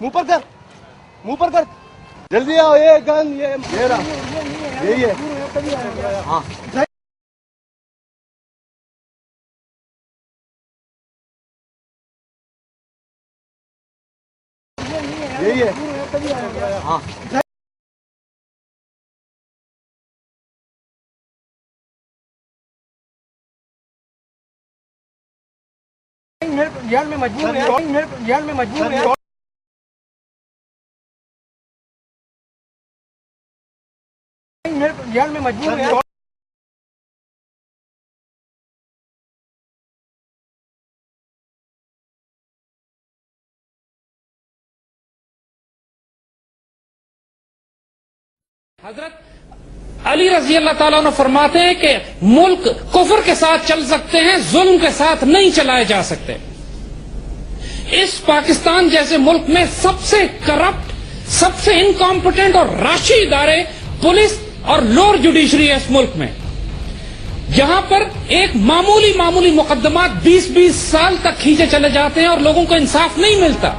منہ پر کر، منہ پر کر، جلدی آؤ. یہ گن یہ رہا، یہی ہے. ہاں یہی ہے. ہاں جان میں مجبور ہے، جان میں مجبور ہے. جان میں مجبور ہے. حضرت علی رضی اللہ تعالیٰ عنہ فرماتے ہیں کہ ملک کفر کے ساتھ چل سکتے ہیں، ظلم کے ساتھ نہیں چلائے جا سکتے. اس پاکستان جیسے ملک میں سب سے کرپٹ، سب سے انکمپٹنٹ اور راشی ادارے پولیس اور لوور جوڈیشری ہے اس ملک میں، جہاں پر ایک معمولی مقدمات 20 سال تک کھینچے چلے جاتے ہیں اور لوگوں کو انصاف نہیں ملتا.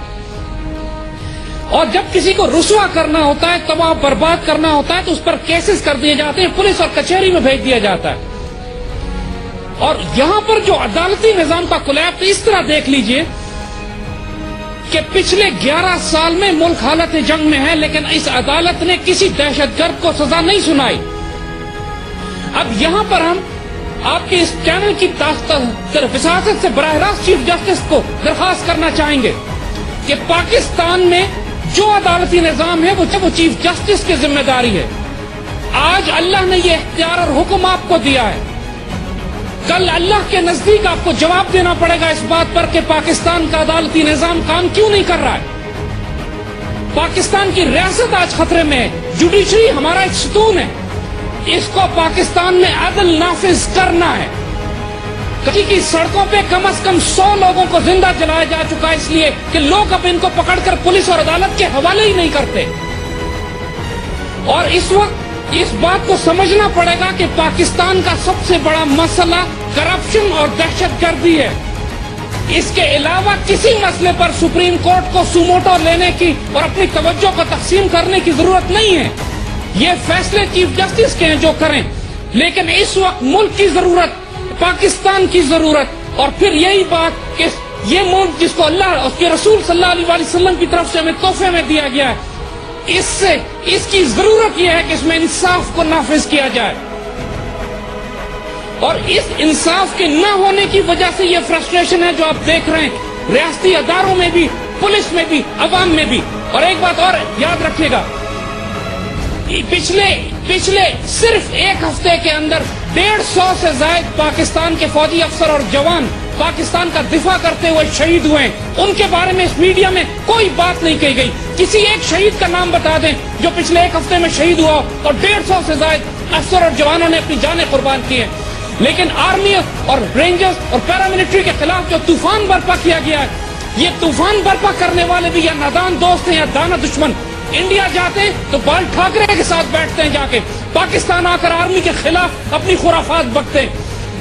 اور جب کسی کو رسوا کرنا ہوتا ہے، تباہ برباد کرنا ہوتا ہے، تو اس پر کیسز کر دیے جاتے ہیں، پولیس اور کچہری میں بھیج دیا جاتا ہے. اور یہاں پر جو عدالتی نظام کا کولیپس اس طرح دیکھ لیجئے کہ پچھلے 11 سال میں ملک حالت جنگ میں ہے، لیکن اس عدالت نے کسی دہشت گرد کو سزا نہیں سنائی. اب یہاں پر ہم آپ کے اس چینل کی وساطت سے براہ راست چیف جسٹس کو درخواست کرنا چاہیں گے کہ پاکستان میں جو عدالتی نظام ہے وہ چیف جسٹس کی ذمہ داری ہے. آج اللہ نے یہ اختیار اور حکم آپ کو دیا ہے، کل اللہ کے نزدیک آپ کو جواب دینا پڑے گا اس بات پر کہ پاکستان کا عدالتی نظام کام کیوں نہیں کر رہا ہے. پاکستان کی ریاست آج خطرے میں ہے، جوڈیشری ہمارا ایک ستون ہے، اس کو پاکستان میں عدل نافذ کرنا ہے. کہیں کی سڑکوں پہ کم از کم 100 لوگوں کو زندہ جلایا جا چکا ہے، اس لیے کہ لوگ اب ان کو پکڑ کر پولیس اور عدالت کے حوالے ہی نہیں کرتے. اور اس وقت اس بات کو سمجھنا پڑے گا کہ پاکستان کا سب سے بڑا مسئلہ کرپشن اور دہشت گردی ہے. اس کے علاوہ کسی مسئلے پر سپریم کورٹ کو سوموٹو لینے کی اور اپنی توجہ کو تقسیم کرنے کی ضرورت نہیں ہے. یہ فیصلے چیف جسٹس کے ہیں جو کریں، لیکن اس وقت ملک کی ضرورت، پاکستان کی ضرورت، اور پھر یہی بات کہ یہ ملک جس کو اللہ اور اس کے رسول صلی اللہ علیہ وسلم کی طرف سے ہمیں تحفے میں دیا گیا ہے، اس کی ضرورت یہ ہے کہ اس میں انصاف کو نافذ کیا جائے. اور اس انصاف کے نہ ہونے کی وجہ سے یہ فرسٹریشن ہے جو آپ دیکھ رہے ہیں ریاستی اداروں میں بھی، پولیس میں بھی، عوام میں بھی. اور ایک بات اور یاد رکھیے گا، پچھلے صرف ایک ہفتے کے اندر 150 سے زائد پاکستان کے فوجی افسر اور جوان پاکستان کا دفاع کرتے ہوئے شہید ہوئے. ان کے بارے میں اس میڈیا میں کوئی بات نہیں کہی گئی. کسی ایک شہید کا نام بتا دیں جو پچھلے ایک ہفتے میں شہید ہوا، اور 150 سے زائد افسر اور جوانوں نے اپنی جانیں قربان کی ہیں. لیکن آرمی اور رینجرز اور پیراملٹری کے خلاف جو طوفان برپا کیا گیا ہے، یہ طوفان برپا کرنے والے بھی یا نادان دوست ہیں یا دانا دشمن. انڈیا جاتے ہیں تو بال ٹھاکرے کے ساتھ بیٹھتے ہیں، جا کے پاکستان آ کر آرمی کے خلاف اپنی خرافات بکتے ہیں.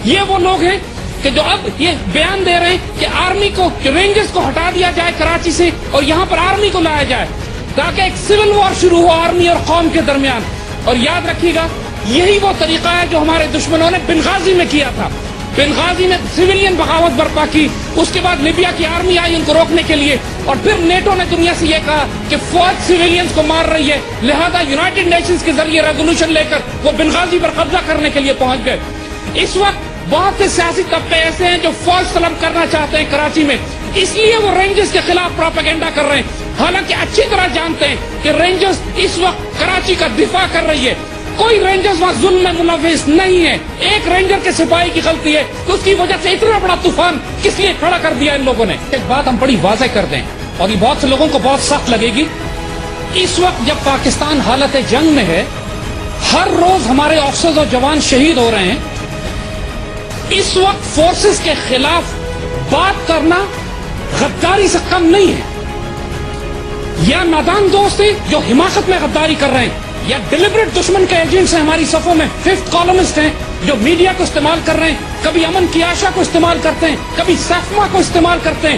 یہ وہ لوگ ہیں کہ جو اب یہ بیان دے رہے ہیں کہ آرمی کو، رینجرز کو ہٹا دیا جائے کراچی سے اور یہاں پر آرمی کو لایا جائے تاکہ ایک سول وار شروع ہو آرمی اور قوم کے درمیان. اور یاد رکھیے گا، یہی وہ طریقہ ہے جو ہمارے دشمنوں نے بنغازی میں کیا تھا. بنغازی میں سویلین بغاوت برپا کی، اس کے بعد لیبیا کی آرمی آئی ان کو روکنے کے لیے، اور پھر نیٹو نے دنیا سے یہ کہا کہ فوج سویلینز کو مار رہی ہے، لہذا یونائٹڈ نیشنز کے ذریعے ریزولوشن لے کر وہ بنغازی پر قبضہ کرنے کے لیے پہنچ گئے. اس وقت بہت سے سیاسی طبقے ایسے ہیں جو فوج طلب کرنا چاہتے ہیں کراچی میں، اس لیے وہ رینجرز کے خلاف پروپیگنڈا کر رہے ہیں، حالانکہ اچھی طرح جانتے ہیں کہ رینجرز اس وقت کراچی کا دفاع کر رہی ہے. کوئی رینجرز وہاں ظلم میں ملوث نہیں ہے. ایک رینجر کے سپاہی کی غلطی ہے تو اس کی وجہ سے اتنا بڑا طوفان کس لیے کھڑا کر دیا ان لوگوں نے. ایک بات ہم بڑی واضح کر دیں اور یہ بہت سے لوگوں کو بہت سخت لگے گی. اس وقت جب پاکستان حالت جنگ میں ہے، ہر روز ہمارے آفیسرز اور جوان شہید ہو رہے ہیں، اس وقت فورسز کے خلاف بات کرنا غداری سے کم نہیں ہے. یا نادان دوست ہیں جو حماقت میں غداری کر رہے ہیں، یا ڈیلیبریٹ دشمن کے ایجنٹس ہیں ہماری صفوں میں، ففتھ کالمسٹ ہیں جو میڈیا کو استعمال کر رہے ہیں، کبھی امن کی آشا کو استعمال کرتے ہیں، کبھی سیفما کو استعمال کرتے ہیں.